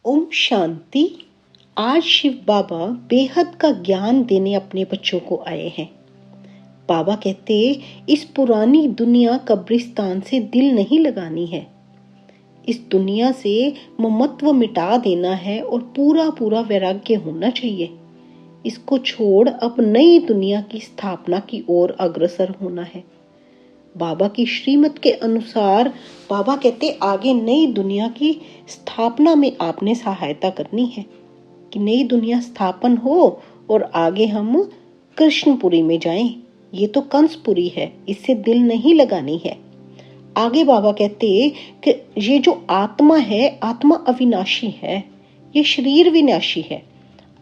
ओम शांति। आज शिव बाबा बेहद का ज्ञान देने अपने बच्चों को आए हैं। बाबा कहते, इस पुरानी दुनिया कब्रिस्तान से दिल नहीं लगानी है। इस दुनिया से ममत्व मिटा देना है और पूरा पूरा वैराग्य होना चाहिए। इसको छोड़ अब नई दुनिया की स्थापना की ओर अग्रसर होना है। बाबा की श्रीमत के अनुसार बाबा कहते, आगे नई दुनिया की स्थापना में आपने सहायता करनी है कि नई दुनिया स्थापन हो और आगे हम कृष्णपुरी में जाएं। ये तो कंसपुरी है, इससे दिल नहीं लगानी है। आगे बाबा कहते कि ये जो आत्मा है, आत्मा अविनाशी है, ये शरीर विनाशी है।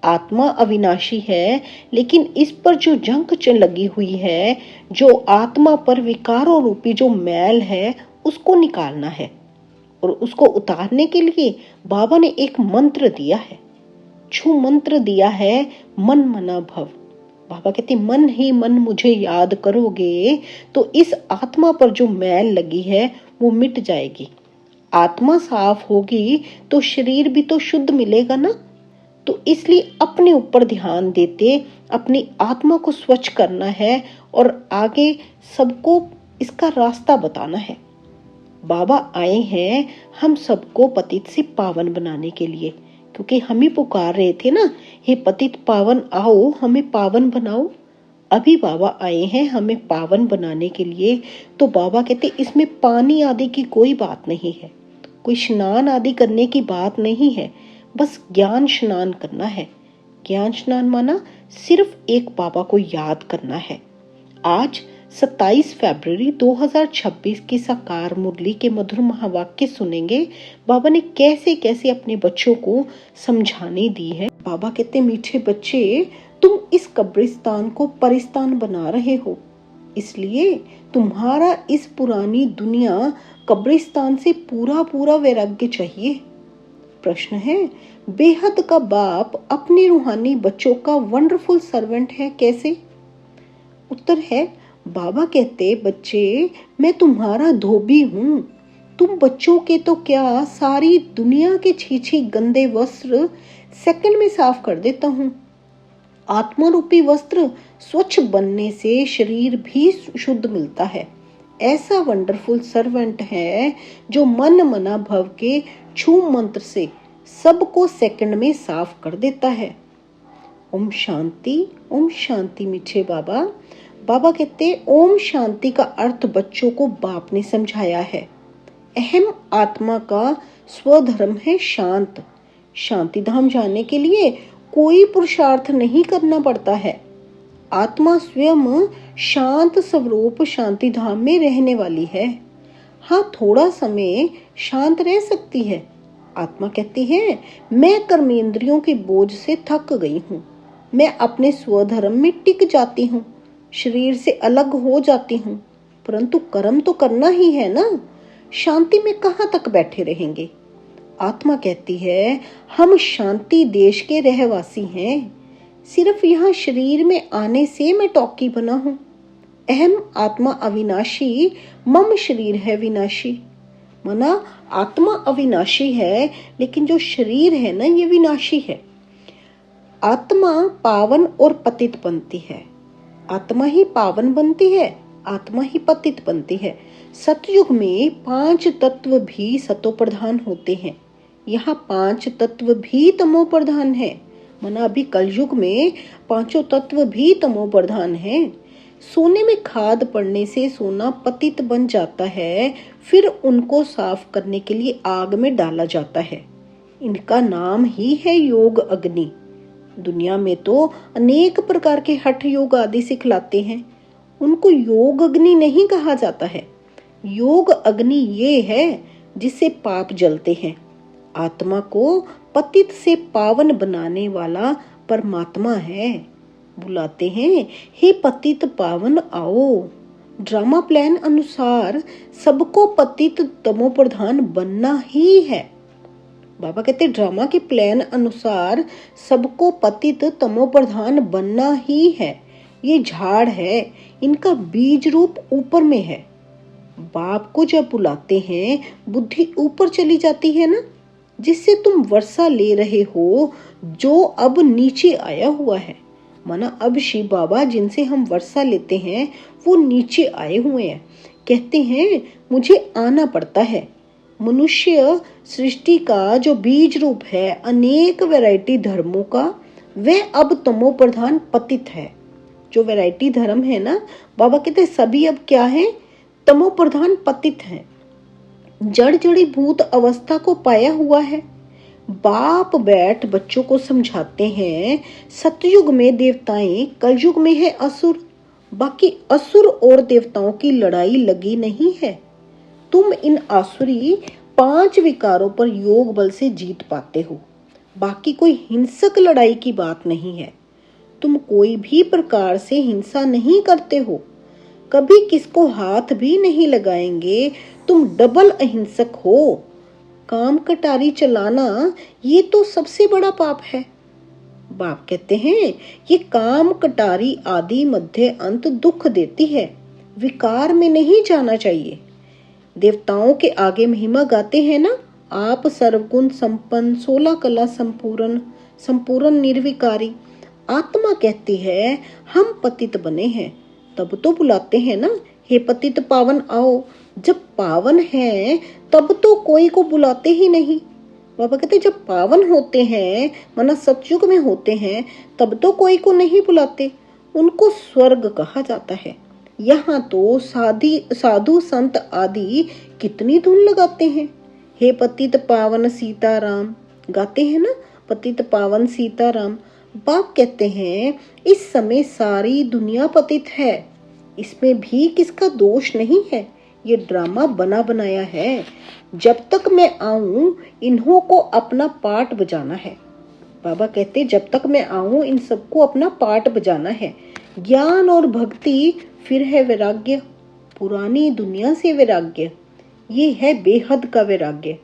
आत्मा अविनाशी है, लेकिन इस पर जो जंग लगी हुई है, जो आत्मा पर विकारों रूपी जो मैल है, उसको निकालना है। और उसको उतारने के लिए बाबा ने एक मंत्र दिया है, छू मंत्र दिया है, मन मना भव। बाबा कहते, मन ही मन मुझे याद करोगे तो इस आत्मा पर जो मैल लगी है वो मिट जाएगी। आत्मा साफ होगी तो शरीर भी तो शुद्ध मिलेगा ना। तो इसलिए अपने ऊपर ध्यान देते अपनी आत्मा को स्वच्छ करना है और आगे सबको इसका रास्ता बताना है। बाबा आए हैं हम सबको पतित से पावन बनाने के लिए, क्योंकि हम ही पुकार रहे थे ना, हे पतित पावन आओ हमें पावन बनाओ। अभी बाबा आए हैं हमें पावन बनाने के लिए। तो बाबा कहते, इसमें पानी आदि की कोई बात नहीं है, कोई स्नान आदि करने की बात नहीं है, बस ज्ञान स्नान करना है। ज्ञान स्नान माना सिर्फ एक बाबा को याद करना है। आज 27 फरवरी 2026 की साकार मुरली के मधुर महावाक्य सुनेंगे। बाबा ने कैसे कैसे अपने बच्चों को समझाने दी है। बाबा कहते, मीठे बच्चे, तुम इस कब्रिस्तान को परिस्तान बना रहे हो, इसलिए तुम्हारा इस पुरानी दुनिया कब्रिस्तान से पूरा पूरा वैराग्य चाहिए। प्रश्न है, बेहद का बाप अपने रूहानी बच्चों का वंडरफुल सर्वेंट है, कैसे? उत्तर है, बाबा कहते, बच्चे मैं तुम्हारा धोबी हूँ। तुम बच्चों के तो क्या, सारी दुनिया के छीछी गंदे वस्त्र सेकंड में साफ कर देता हूँ। आत्मा रूपी वस्त्र स्वच्छ बनने से शरीर भी शुद्ध मिलता है। ऐसा वंडरफुल सर्वेंट है जो मन मना भव के छू मंत्र से सबको सेकंड में साफ कर देता है। ओम शांति मीठे बाबा। बाबा कहते, ओम शांति का अर्थ बच्चों को बाप ने समझाया है। अहम आत्मा का स्वधर्म है शांत। शांति धाम जाने के लिए कोई पुरुषार्थ नहीं करना पड़ता है। आत्मा स्वयं शांत स्वरूप शांति धाम में रहने वाली है। हाँ, थोड़ा समय शांत रह सकती है। आत्मा कहती है, मैं कर्मेंद्रियों के बोझ से थक गई हूँ, मैं अपने स्वधर्म में टिक जाती हूँ, शरीर से अलग हो जाती हूँ, परंतु कर्म तो करना ही है ना, शांति में कहाँ तक बैठे रहेंगे। आत्मा कहती है, हम शांति देश के रहवासी हैं, सिर्फ यहाँ शरीर में आने से मैं टॉकी बना हूँ। अहम आत्मा अविनाशी, मम शरीर है विनाशी। मना आत्मा अविनाशी है, लेकिन जो शरीर है ना, ये विनाशी है। आत्मा पावन और पतित बनती है। आत्मा ही पावन बनती है, आत्मा ही पतित बनती है। सतयुग में 5 तत्व भी सतो प्रधान होते हैं, यहाँ 5 तत्व भी तमो प्रधान है। मना अभी कलयुग में 5 तत्व भी तमो प्रधान है। सोने में खाद पड़ने से सोना पतित बन जाता है, फिर उनको साफ करने के लिए आग में डाला जाता है। इनका नाम ही है योग अग्नि। दुनिया में तो अनेक प्रकार के हठ योग आदि सिखलाते हैं, उनको योग अग्नि नहीं कहा जाता है। योग अग्नि ये है जिससे पाप जलते हैं। आत्मा को पतित से पावन बनाने वाला परमात्मा है। बुलाते हैं, हे पतित पावन आओ। ड्रामा प्लान अनुसार सबको पतित तमो प्रधान बनना ही है। बाबा कहते, ड्रामा के प्लान अनुसार सबको पतित तमो प्रधान बनना ही है। ये झाड़ है, इनका बीज रूप ऊपर में है। बाप को जब बुलाते हैं, बुद्धि ऊपर चली जाती है ना, जिससे तुम वर्षा ले रहे हो, जो अब नीचे आया हुआ है। माना अब शिव बाबा जिनसे हम वर्षा लेते हैं वो नीचे आए हुए हैं। कहते हैं मुझे आना पड़ता है। मनुष्य सृष्टि का जो बीज रूप है अनेक वैरायटी धर्मों का, वह अब तमो प्रधान पतित है। जो वैरायटी धर्म है ना, बाबा कहते सभी अब क्या है, तमो प्रधान पतित है, जड़ जड़ी भूत अवस्था को पाया हुआ है। बाप बैठ बच्चों को समझाते हैं, सतयुग में देवताएं, कलयुग में है असुर। बाकी असुर और देवताओं की लड़ाई लगी नहीं है। तुम इन आसुरी 5 विकारों पर योग बल से जीत पाते हो। बाकी कोई हिंसक लड़ाई की बात नहीं है। तुम कोई भी प्रकार से हिंसा नहीं करते हो, कभी किसको हाथ भी नहीं लगाएंगे। तुम डबल अहिंसक हो। काम कटारी चलाना ये तो सबसे बड़ा पाप है। बाप कहते हैं ये काम कटारी आदि मध्य अंत दुख देती है, विकार में नहीं जाना चाहिए। देवताओं के आगे महिमा गाते हैं ना, आप सर्वगुण संपन्न, 16 कला संपूर्ण, संपूर्ण निर्विकारी। आत्मा कहती है हम पतित बने हैं, तब तो बुलाते हैं ना, हे पतित पावन आओ। जब पावन है तब तो कोई को बुलाते ही नहीं। बाबा कहते जब पावन होते हैं, माना सतयुग में होते हैं, तब तो कोई को नहीं बुलाते, उनको स्वर्ग कहा जाता है। यहाँ तो साधु संत आदि कितनी धुन लगाते हैं, हे पतित पावन सीताराम गाते हैं ना, पतित पावन सीताराम। बाप कहते हैं इस समय सारी दुनिया पतित है, इसमें भी किसका दोष नहीं है, ये ड्रामा बना बनाया है। जब तक मैं आऊं इन्हों को अपना पाठ बजाना है। बाबा कहते जब तक मैं आऊं इन सबको अपना पाठ बजाना है। ज्ञान और भक्ति, फिर है वैराग्य, पुरानी दुनिया से वैराग्य। ये है बेहद का वैराग्य।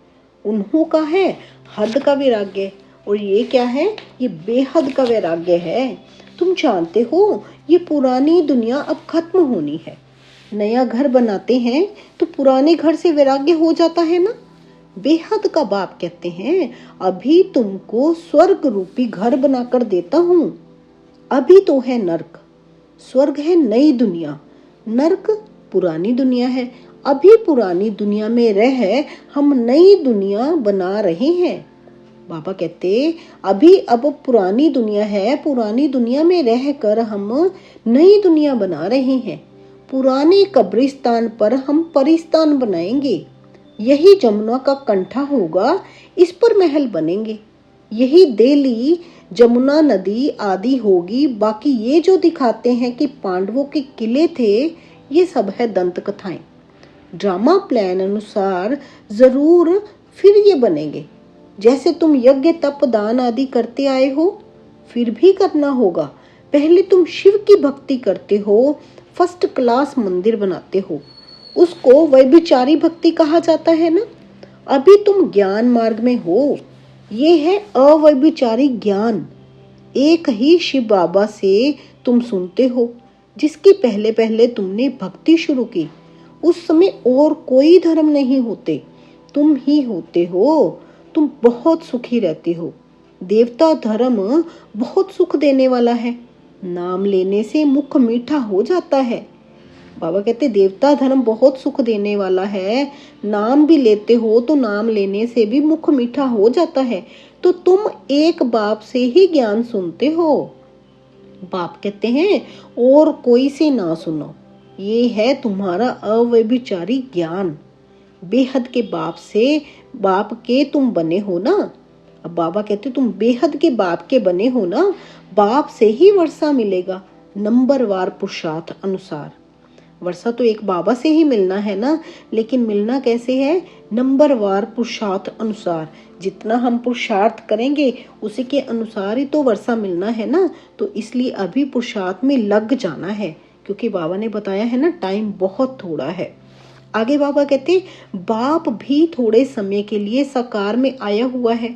उन्हों का है हद का वैराग्य, और ये क्या है, ये बेहद का वैराग्य है। तुम जानते हो ये पुरानी दुनिया अब खत्म होनी है। नया घर बनाते हैं तो पुराने घर से वैराग्य हो जाता है ना। बेहद का बाप कहते हैं अभी तुमको स्वर्ग रूपी घर बनाकर देता हूं। अभी तो है नर्क, स्वर्ग है नई दुनिया, नर्क पुरानी दुनिया है। अभी पुरानी दुनिया में रह हम नई दुनिया बना रहे हैं। बाबा कहते अभी अब पुरानी दुनिया है, पुरानी दुनिया में रहकर हम नई दुनिया बना रहे हैं। पुराने कब्रिस्तान पर हम परिस्तान बनाएंगे। यही जमुना का कंठा होगा, इस पर महल बनेंगे। यही देली जमुना नदी आदि होगी। बाकी ये जो दिखाते हैं कि पांडवों के किले थे, ये सब है दंत कथाएं। ड्रामा प्लान अनुसार जरूर फिर ये बनेंगे। जैसे तुम यज्ञ तप दान आदि करते आए हो, फिर भी करना होगा। पहले तुम शिव की भक्ति करते हो, फर्स्ट क्लास मंदिर बनाते हो, उसको व्यभिचारी भक्ति कहा जाता है ना। अभी तुम ज्ञान मार्ग में हो, ये है अव्यभिचारी ज्ञान। एक ही शिव बाबा से तुम सुनते हो, जिसकी पहले पहले तुमने भक्ति शुरू की। उस समय और कोई धर्म नहीं होते, तुम ही होते हो। तुम बहुत सुखी रहते हो। देवता धर्म बहुत सुख देने वाला है, नाम लेने से मुख मीठा हो जाता है। बाबा कहते देवता धर्म बहुत सुख देने वाला है, नाम भी लेते हो तो नाम लेने से भी मुख मीठा हो जाता है। तो तुम एक बाप से ही ज्ञान सुनते हो। बाप कहते हैं और कोई से ना सुनो, ये है तुम्हारा अव्यभिचारी ज्ञान। बेहद के बाप से, बाप के तुम बने हो ना। अब बाबा कहते तुम बेहद के बाप के बने हो ना, बाप से ही वर्षा मिलेगा, नंबरवार पुरुषार्थ अनुसार। वर्षा तो एक बाबा से ही मिलना है ना, लेकिन मिलना कैसे है, नंबरवार पुरुषार्थ अनुसार। जितना हम पुरुषार्थ करेंगे उसी के अनुसार ही तो वर्षा मिलना है ना। तो इसलिए अभी पुरुषार्थ में लग जाना है, क्योंकि बाबा ने बताया है ना टाइम बहुत थोड़ा है। आगे बाबा कहते बाप भी थोड़े समय के लिए साकार में आया हुआ है।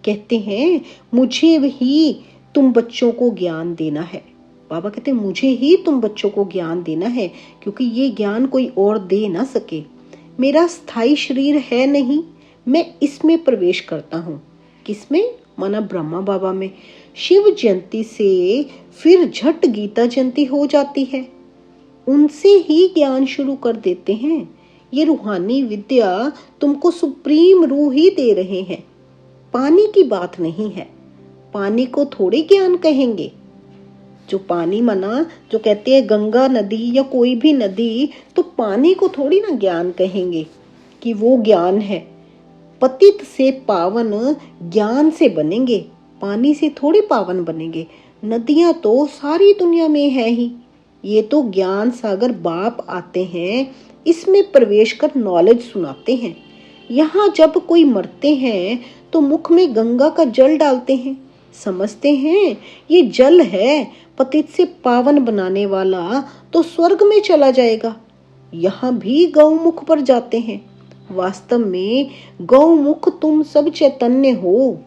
कहते हैं मुझे ही तुम बच्चों को ज्ञान देना है। बाबा कहते मुझे ही तुम बच्चों को ज्ञान देना है, क्योंकि ये ज्ञान कोई और दे ना सके। मेरा स्थायी शरीर है नहीं, मैं इसमें प्रवेश करता हूँ। किसमें? माना ब्रह्मा बाबा में। शिव जयंती से फिर झट गीता जयंती हो जाती है। उनसे ही ज्ञान शुरू कर देते हैं। ये रूहानी विद्या तुमको सुप्रीम रूह ही दे रहे हैं। पानी की बात नहीं है। पानी को थोड़ी ज्ञान कहेंगे। जो पानी मना जो कहते हैं गंगा नदी या कोई भी नदी, तो पानी को थोड़ी ना ज्ञान कहेंगे कि वो ज्ञान है। पतित से पावन ज्ञान से बनेंगे, पानी से थोड़ी पावन बनेंगे। नदियां तो सारी दुनिया में है ही। ये तो ज्ञान सागर बाप आते हैं, इसमें प्रवेश कर नॉलेज सुनाते हैं। यहाँ जब कोई मरते हैं तो मुख में गंगा का जल डालते हैं। समझते हैं ये जल है, पतित से पावन बनाने वाला तो स्वर्ग में चला जाएगा। यहाँ भी गौमुख पर जाते हैं। वास्तव में गौमुख तुम सब चैतन्य हो।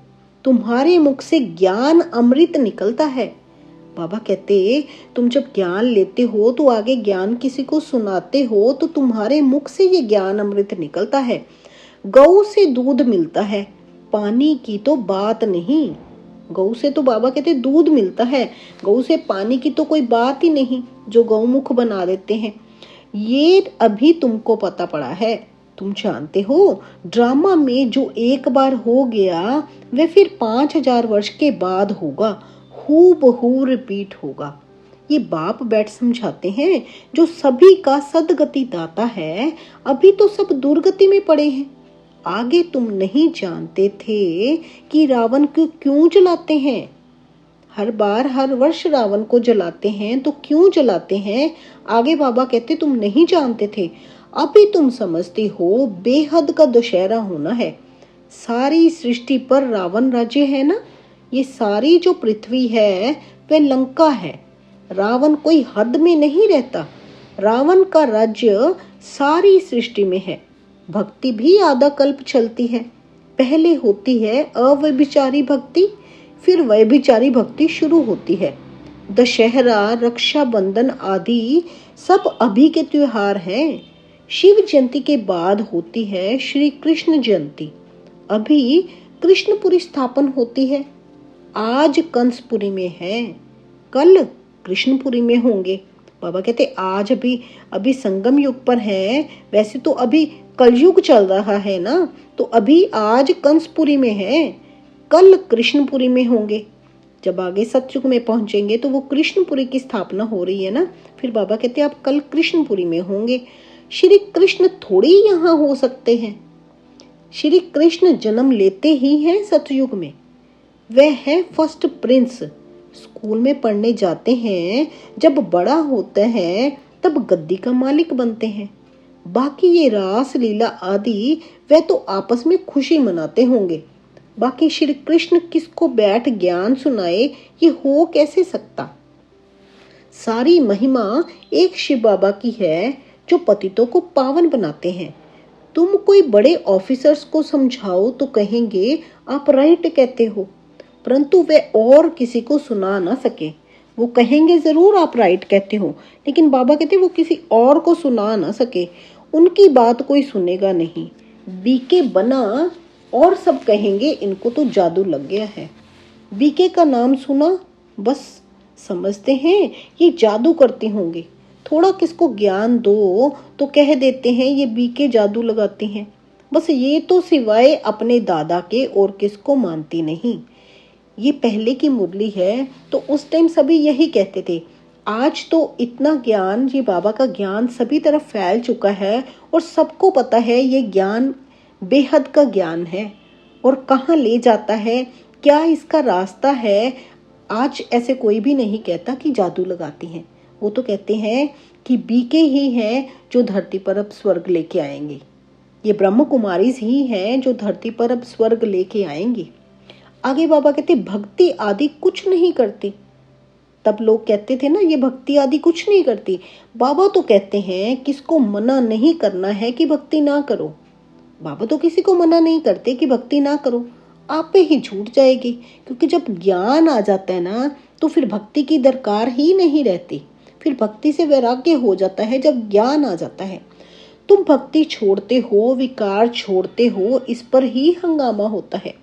तुम्हारे मुख से ज्ञान अमृत निकलता है। बाबा कहते तुम जब ज्ञान लेते हो तो आगे ज्ञान किसी को सुनाते हो तो तुम्हारे मुख से ये ज्ञान अमृत निकलता है। गौ से दूध मिलता है, पानी की तो बात नहीं। गौ से तो बाबा कहते दूध मिलता है, गौ से पानी की तो कोई बात ही नहीं जो गौमुख बना देते हैं। ये अभी तुमको पता पड़ा है। तुम जानते हो ड्रामा में जो एक बार हो गया वह फिर 5000 वर्ष के बाद होगा, हूबहू रिपीट होगा। ये बाप बैठ समझाते हैं जो सभी का सदगति दाता है। अभी तो सब दुर्गति में पड़े हैं। आगे तुम नहीं जानते थे कि रावण को क्यों जलाते हैं। हर बार हर वर्ष रावण को जलाते हैं तो क्यों जलाते हैं? आगे बाबा कहते तुम नहीं जानते थे, अभी तुम समझते हो। बेहद का दशहरा होना है। सारी सृष्टि पर रावण राज्य है ना। ये सारी जो पृथ्वी है वह लंका है। रावण कोई हद में नहीं रहता। रावण का राज्य सारी सृष्टि में है। भक्ति भी आधा कल्प चलती है। पहले होती है अव्यभिचारी भक्ति, फिर व्यभिचारी भक्ति शुरू होती है। दशहरा, रक्षाबंधन आदि सब अभी के त्योहार हैं। शिव जयंती के बाद होती है श्री कृष्ण जयंती। अभी कृष्णपुरी स्थापन होती है। आज कंसपुरी में है, कल कृष्णपुरी में होंगे। बाबा कहते आज अभी संगम युग पर है। वैसे तो अभी कलयुग चल रहा है ना, तो अभी आज कंसपुरी में है, कल कृष्णपुरी में होंगे। जब आगे सतयुग में पहुंचेंगे तो वो कृष्णपुरी की स्थापना हो रही है ना। फिर बाबा कहते आप कल कृष्णपुरी में होंगे। श्री कृष्ण थोड़ी यहाँ हो सकते हैं। श्री कृष्ण जन्म लेते ही हैं सतयुग में। वह है फर्स्ट प्रिंस। स्कूल में पढ़ने जाते हैं, जब बड़ा होता है तब गद्दी का मालिक बनते हैं। बाकी ये रास लीला आदि वह तो आपस में खुशी मनाते होंगे। बाकी श्री कृष्ण किसको बैठ ज्ञान सुनाए, ये हो कैसे सकता। सारी महिमा एक शिव बाबा की है जो पतितों को पावन बनाते हैं। तुम कोई बड़े ऑफिसर्स को समझाओ तो कहेंगे आप राइट कहते हो, परंतु वे और किसी को सुना ना सके। वो कहेंगे जरूर आप राइट कहते हो, लेकिन बाबा कहते वो किसी और को सुना ना सके। उनकी बात कोई सुनेगा नहीं। बीके बना और सब कहेंगे इनको तो जादू लग गया है। बीके का नाम सुना बस समझते हैं ये जादू करते होंगे। थोड़ा किसको ज्ञान दो तो कह देते हैं ये बीके जादू लगाते हैं। बस ये तो सिवाय अपने दादा के और किसको मानती नहीं। ये पहले की मुरली है तो उस टाइम सभी यही कहते थे। आज तो इतना ज्ञान, ये बाबा का ज्ञान सभी तरफ फैल चुका है और सबको पता है ये ज्ञान बेहद का ज्ञान है और कहाँ ले जाता है, क्या इसका रास्ता है। आज ऐसे कोई भी नहीं कहता कि जादू लगाती हैं। वो तो कहते हैं कि बीके ही हैं जो धरती पर अब स्वर्ग लेके आएंगे। ये ब्रह्म कुमारीज ही हैं जो धरती पर अब स्वर्ग लेके आएंगी। आगे बाबा कहते भक्ति आदि कुछ नहीं करती। तब लोग कहते थे ना ये भक्ति आदि कुछ नहीं करती। बाबा तो कहते हैं किसको मना नहीं करना है कि भक्ति ना करो। बाबा तो किसी को मना नहीं करते कि भक्ति ना करो, आप पे ही छूट जाएगी। क्योंकि जब ज्ञान आ जाता है ना तो फिर भक्ति की दरकार ही नहीं रहती। फिर भक्ति से वैराग्य हो जाता है जब ज्ञान आ जाता है। तुम भक्ति छोड़ते हो, विकार छोड़ते हो, इस पर ही हंगामा होता है।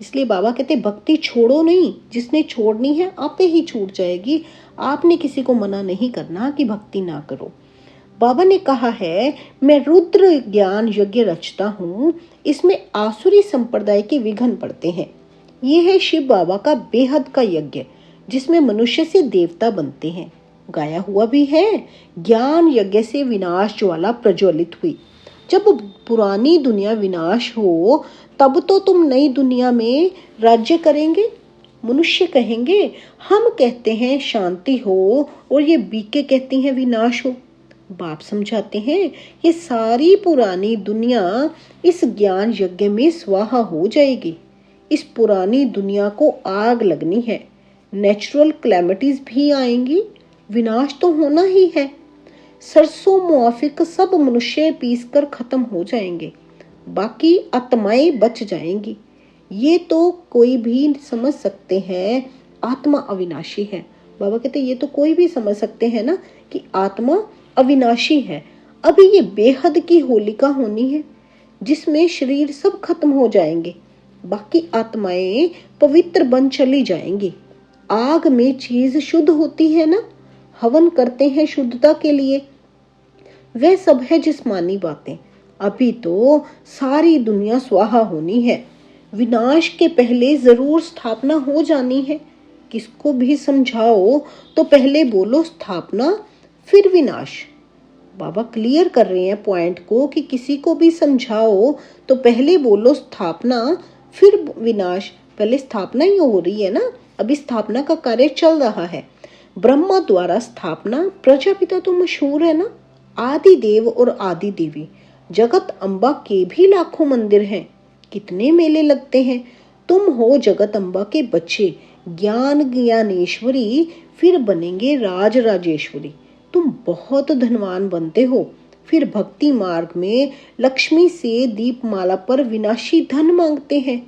इसलिए बाबा कहते भक्ति छोड़ो नहीं, जिसने छोड़नी है आपे ही छूट जाएगी। आपने किसी को मना नहीं करना कि भक्ति ना करो। बाबा ने कहा है मैं रुद्र ज्ञान यज्ञ रचता हूँ, इसमें आसुरी संप्रदाय के विघ्न पड़ते हैं। ये है शिव बाबा का बेहद का यज्ञ, जिसमें मनुष्य से देवता बनते हैं। गाया हुआ भी है, ज्ञान यज्ञ से विनाश ज्वाला प्रज्वलित हुई। जब पुरानी दुनिया विनाश हो तब तो तुम नई दुनिया में राज्य करेंगे। मनुष्य कहेंगे हम कहते हैं शांति हो, और ये बीके कहती हैं विनाश हो। बाप समझाते हैं ये सारी पुरानी दुनिया इस ज्ञान यज्ञ में स्वाहा हो जाएगी। इस पुरानी दुनिया को आग लगनी है, नेचुरल क्लैमिटीज भी आएंगी, विनाश तो होना ही है। सरसों मुआफिक सब मनुष्य पीसकर खत्म हो जाएंगे, बाकी आत्माएं बच जाएंगी। ये तो कोई भी समझ सकते हैं आत्मा अविनाशी है। बाबा कहते ये तो कोई भी समझ सकते हैं ना कि आत्मा अविनाशी है। अभी ये बेहद की होलिका होनी है, जिसमें शरीर सब खत्म हो जाएंगे, बाकी आत्माएं पवित्र बन चली जाएंगी। आग में चीज शुद्ध होती है ना, हवन करते हैं शुद्धता के लिए, वह सब है जिस्मानी बातें। अभी तो सारी दुनिया स्वाहा होनी है, विनाश के पहले जरूर स्थापना हो जानी है। किसको भी समझाओ तो पहले बोलो स्थापना फिर विनाश। बाबा क्लियर कर रहे हैं पॉइंट को कि किसी को भी समझाओ तो पहले बोलो स्थापना फिर विनाश। पहले स्थापना ही हो रही है ना, अभी स्थापना का कार्य चल रहा है। ब्रह्मा द्वारा स्थापना, प्रजापिता तो मशहूर है ना, आदि देव और आदि देवी। जगत अम्बा के भी लाखों मंदिर हैं, कितने मेले लगते हैं। तुम हो जगत अम्बा के बच्चे, ज्ञान ज्ञानेश्वरी, फिर बनेंगे राज राजेश्वरी। तुम बहुत धनवान बनते हो, फिर भक्ति मार्ग में लक्ष्मी से दीपमाला पर विनाशी धन मांगते हैं,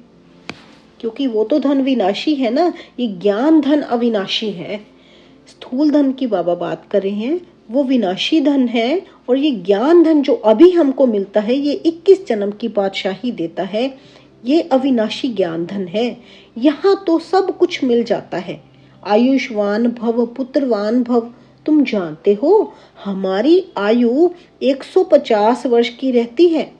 क्योंकि वो तो धन विनाशी है ना, ये ज्ञान धन अविनाशी है। स्थूल धन की बाबा बात कर रहे हैं, वो विनाशी धन है, और ये ज्ञान धन जो अभी हमको मिलता है, ये 21 जन्म की बादशाही देता है, ये अविनाशी ज्ञान धन है। यहाँ तो सब कुछ मिल जाता है। आयुष्वान भव, पुत्रवान भव। तुम जानते हो हमारी आयु 150 वर्ष की रहती है।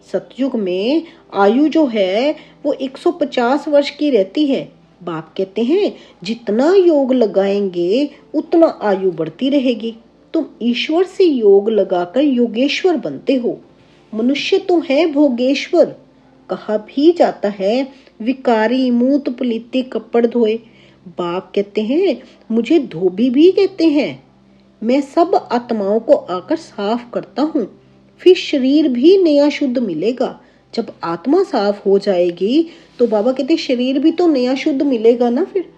सतयुग में आयु जो है वो 150 वर्ष की रहती है। बाप कहते हैं जितना योग लगाएंगे उतना आयु बढ़ती रहेगी। तुम ईश्वर से योग लगाकर योगेश्वर बनते हो। मनुष्य तो है भोगेश्वर। कहा भी जाता है विकारी मूत पलीते कपड़ धोए। बाप कहते हैं मुझे धोबी भी कहते हैं। मैं सब आत्माओं को आकर साफ करता हूँ, फिर शरीर भी नया शुद्ध मिलेगा। जब आत्मा साफ हो जाएगी तो बाबा कहते शरीर भी तो नया शुद्ध मिलेगा ना। फिर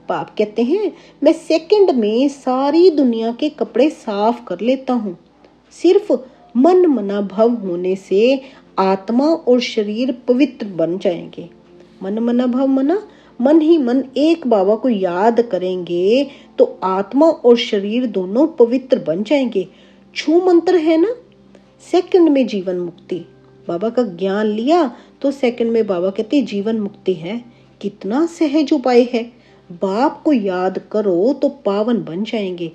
बाप कहते हैं मैं सेकंड में सारी दुनिया के कपड़े साफ कर लेता हूँ। सिर्फ मन मना भव होने से आत्मा और शरीर पवित्र बन जाएंगे। मन मना भव मना, मन ही मन एक बाबा को याद करेंगे तो आत्मा और शरीर दोनों पवित्र बन जाएंगे। छू मंत्र है ना, सेकंड में जीवन मुक्ति। बाबा का ज्ञान लिया तो सेकंड में बाबा कहते जीवन मुक्ति है। कितना सहज उपाय है। बाप को याद करो तो पावन बन जाएंगे।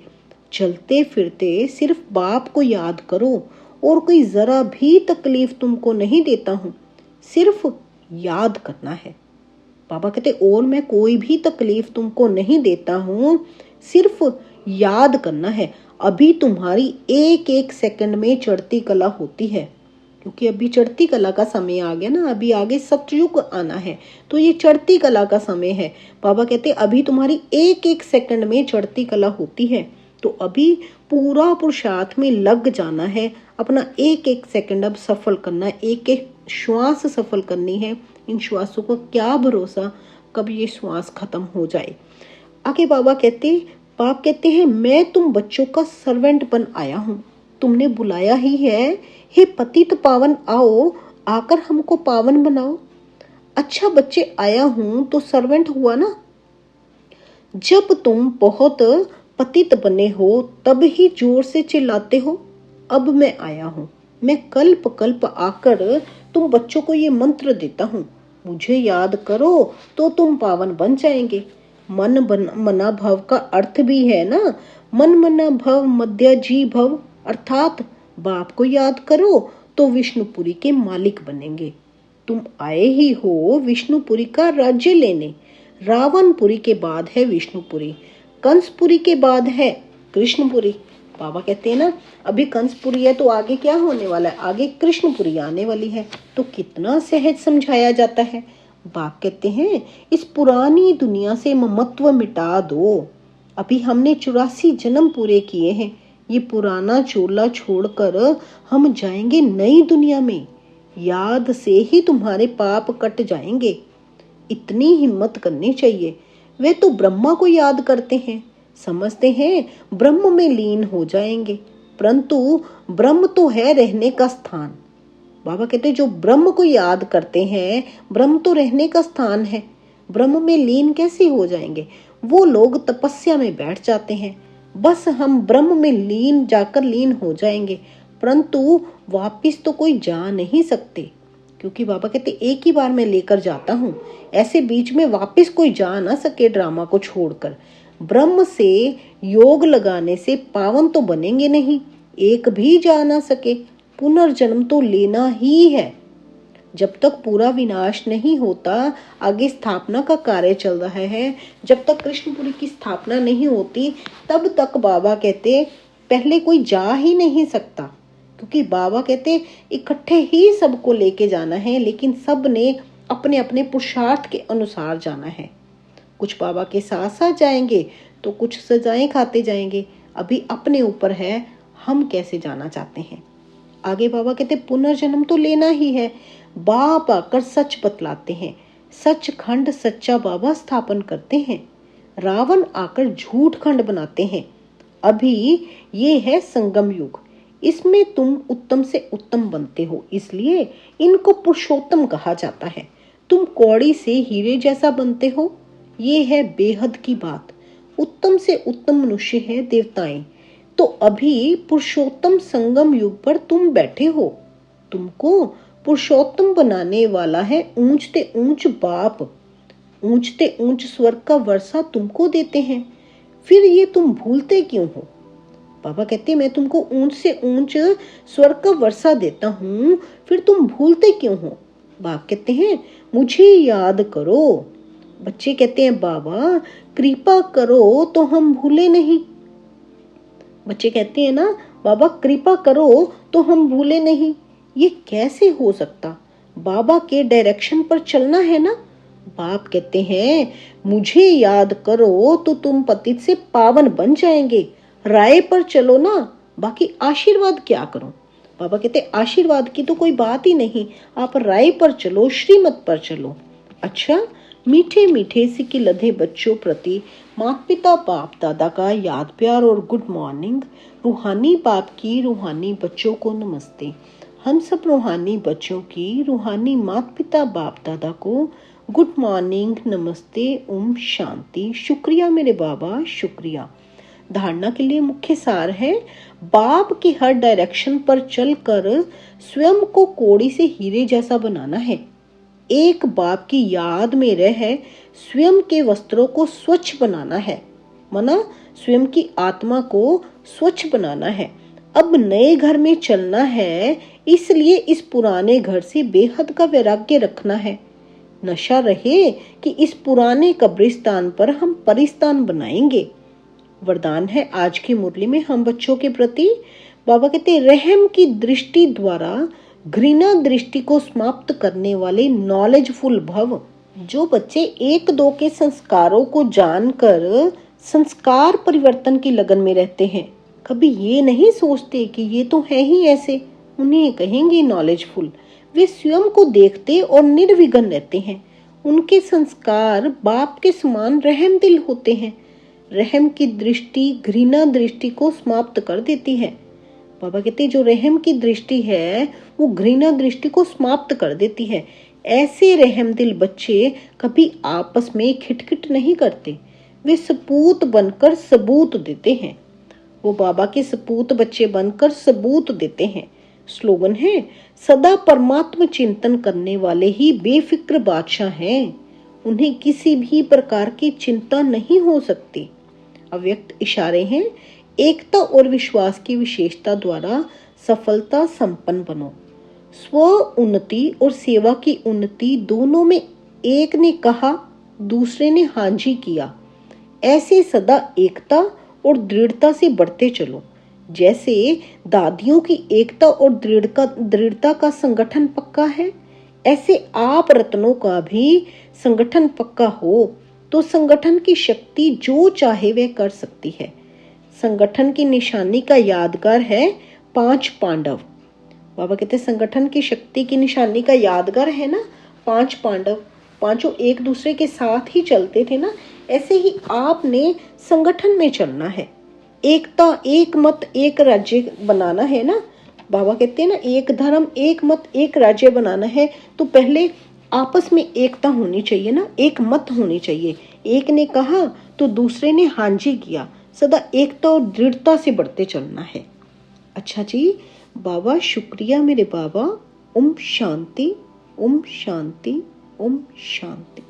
चलते फिरते सिर्फ बाप को याद करो, और कोई जरा भी तकलीफ तुमको नहीं देता हूँ, सिर्फ याद करना है। बाबा कहते और मैं कोई भी तकलीफ तुमको नहीं देता हूँ, सिर्फ याद करना है। अभी तुम्हारी एक एक सेकंड में चढ़ती कला होती है, क्योंकि अभी चढ़ती कला का समय आ गया ना, अभी आगे सतयुग आना है, तो ये चढ़ती कला का समय है। बाबा कहते अभी तुम्हारी एक एक सेकंड में चढ़ती कला होती है, तो अभी पूरा पुरुषार्थ में लग जाना है। अपना एक एक सेकंड अब सफल करना है, एक एक श्वास सफल करनी है। इन श्वासों को क्या भरोसा कब ये श्वास खत्म हो जाए। आगे बाबा बाप कहते हैं मैं तुम बच्चों का सर्वेंट बन आया हूँ, तुमने बुलाया ही है। हे पतित पावन आओ, आकर हमको पावन बनाओ। अच्छा बच्चे आया हूँ तो सर्वेंट हुआ ना। जब तुम बहुत पतित बने हो तब ही जोर से चिल्लाते हो अब मैं आया हूँ। मैं कल्प कल्प आकर तुम बच्चों को ये मंत्र देता हूँ, मुझे याद करो तो तुम पावन बन जाएंगे। मना भव का अर्थ भी है ना, मन मना भव मध्य जी भव, अर्थात बाप को याद करो तो विष्णुपुरी के मालिक बनेंगे। तुम आए ही हो विष्णुपुरी का राज्य लेने। रावणपुरी के बाद है विष्णुपुरी, कंसपुरी के बाद है कृष्णपुरी। बाबा कहते हैं ना, अभी कंसपुरी है तो आगे क्या होने वाला है, आगे कृष्णपुरी आने वाली है। तो कितना सहज समझाया जाता है। बाप कहते हैं इस पुरानी दुनिया से ममत्व मिटा दो। अभी हमने 84 जन्म पूरे किए हैं, ये पुराना चोला छोड़कर हम जाएंगे नई दुनिया में। याद से ही तुम्हारे पाप कट जाएंगे। इतनी हिम्मत करनी चाहिए। वे तो ब्रह्मा को याद करते हैं, समझते हैं ब्रह्म में लीन हो जाएंगे, परंतु ब्रह्म तो है रहने का स्थान। बाबा कहते हैं जो ब्रह्म को याद करते हैं, ब्रह्म तो रहने का स्थान है, ब्रह्म में लीन कैसे हो जाएंगे। वो लोग तपस्या में बैठ जाते हैं, बस हम ब्रह्म में लीन हो जाएंगे, परंतु वापिस तो कोई जा नहीं सकते, क्योंकि बाबा कहते एक ही बार मैं लेकर जाता हूँ, ऐसे बीच में वापिस कोई जा ना सके ड्रामा को छोड़कर। ब्रह्म से योग लगाने से पावन तो बनेंगे नहीं, एक भी जा ना सके। पुनर्जन्म तो लेना ही है। जब तक पूरा विनाश नहीं होता, आगे स्थापना का कार्य चल रहा है, जब तक कृष्णपुरी की स्थापना नहीं होती, तब तक बाबा कहते पहले कोई जा ही नहीं सकता, क्योंकि बाबा कहते इकट्ठे ही सबको लेके जाना है, लेकिन सब ने अपने अपने पुरुषार्थ के अनुसार जाना है। कुछ बाबा के साथ साथ जाएंगे तो कुछ सजाएं खाते जाएंगे। अभी अपने ऊपर है हम कैसे जाना चाहते हैं। आगे बाबा कहते पुनर्जन्म तो लेना ही है। बाप आकर सच बतलाते हैं, सचखंड सच्चा बाबा स्थापन करते हैं। रावण आकर झूठ खंड बनाते हैं। अभी ये है संगम युग, इसमें तुम उत्तम से उत्तम बनते हो, इसलिए इनको पुरुषोत्तम कहा जाता है। तुम कौड़ी से हीरे जैसा बनते हो, ये है बेहद की बात। उत्तम से उत्तम मनुष्य है देवताएं, तो अभी पुरुषोत्तम संगम युग पर तुम बैठे हो। तुमको पुरुषोत्तम बनाने वाला है ऊंचते ऊंच बाप, ऊंचते ऊंच स्वर्ग का वर्षा तुमको देते हैं, फिर ये तुम भूलते क्यों हो। बाबा कहते मैं तुमको ऊंच से ऊंच स्वर्ग का वर्षा देता हूँ, फिर तुम भूलते क्यों हो। बाप कहते हैं मुझे याद करो। बच्चे कहते हैं बाबा कृपा करो तो हम भूले नहीं। बच्चे कहते हैं ना बाबा कृपा करो तो हम भूले नहीं। ये कैसे हो सकता, बाबा के डायरेक्शन पर चलना है ना। बाप कहते हैं मुझे याद करो तो तुम पतित से पावन बन जाएंगे। राय पर चलो ना, बाकी आशीर्वाद क्या करो। बाबा कहते आशीर्वाद की तो कोई बात ही नहीं, आप राय पर चलो, श्रीमत पर चलो। अच्छा, मीठे मीठे सिक्के लधे बच्चों प्रति माता पिता बाप दादा का याद प्यार और गुड मॉर्निंग। रूहानी बाप की रूहानी बच्चों को नमस्ते। हम सब रूहानी बच्चों की रूहानी माता पिता बाप दादा को गुड मॉर्निंग, नमस्ते, ओम शांति। शुक्रिया मेरे बाबा, शुक्रिया। धारणा के लिए मुख्य सार है, बाप की हर डायरेक्शन पर चलकर स्वयं को कोड़ी से हीरे जैसा बनाना है। एक बाप की याद में रह स्वयं के वस्त्रों को स्वच्छ बनाना है, मना स्वयं की आत्मा को स्वच्छ बनाना है। अब नए घर में चलना है, इसलिए इस पुराने घर से बेहद का वैराग्य रखना है। नशा रहे कि इस पुराने कब्रिस्तान पर हम परिस्तान बनाएंगे। वरदान है आज की मुरली में हम बच्चों के प्रति। बाबा कहते रहम की दृष्टि द्वारा घृणा दृष्टि को समाप्त करने वाले नॉलेजफुल भव। जो बच्चे एक दो के संस्कारों को जानकर संस्कार परिवर्तन की लगन में रहते हैं, कभी ये नहीं सोचते कि ये तो है ही ऐसे, उन्हें कहेंगे नॉलेजफुल। वे स्वयं को देखते और निर्विघ्न रहते हैं। उनके संस्कार बाप के समान रहम दिल होते हैं। रहम की दृष्टि घृणा दृष्टि को समाप्त कर देती है। बाबा कहते जो रहम की दृष्टि है वो घृणा दृष्टि को समाप्त कर देती है। ऐसे रहम दिल बच्चे कभी आपस में खिटखिट नहीं करते, वे सपूत बनकर सबूत देते हैं। वो बाबा के सपूत बच्चे बनकर सबूत देते हैं। स्लोगन है, सदा परमात्म चिंतन करने वाले ही बेफिक्र बादशाह हैं, उन्हें किसी भी प्रकार की चिंता नहीं हो सकती। अव्यक्त इशारे हैं, एकता और विश्वास की विशेषता द्वारा सफलता संपन्न बनो। स्व उन्नति और सेवा की उन्नति दोनों में एक ने कहा, दूसरे ने हाँ जी किया। ऐसे सदा एकता और दृढ़ता से बढ़ते चलो। जैसे दादियों की एकता और दृढ़ता का संगठन पक्का है, ऐसे आप रत्नों का भी संगठन पक्का हो तो संगठन की शक्ति जो चाहे वह कर सकती है। संगठन की निशानी का यादगार है 5 पांडव। बाबा कहते हैं संगठन की शक्ति की निशानी का यादगार है ना 5 पांडव, पांचों एक दूसरे के साथ ही चलते थे ना। ऐसे ही आपने संगठन में चलना है, एकता, एक मत, एक राज्य बनाना है ना। बाबा कहते हैं ना, एक धर्म, एक मत, एक राज्य बनाना है तो पहले आपस में एकता होनी चाहिए ना, एक मत होनी चाहिए। एक ने कहा तो दूसरे ने हाँ जी किया। सदा एकता और दृढ़ता से बढ़ते चलना है। अच्छा जी, बाबा शुक्रिया मेरे बाबा। ओम शांति, ओम शांति, ओम शांति।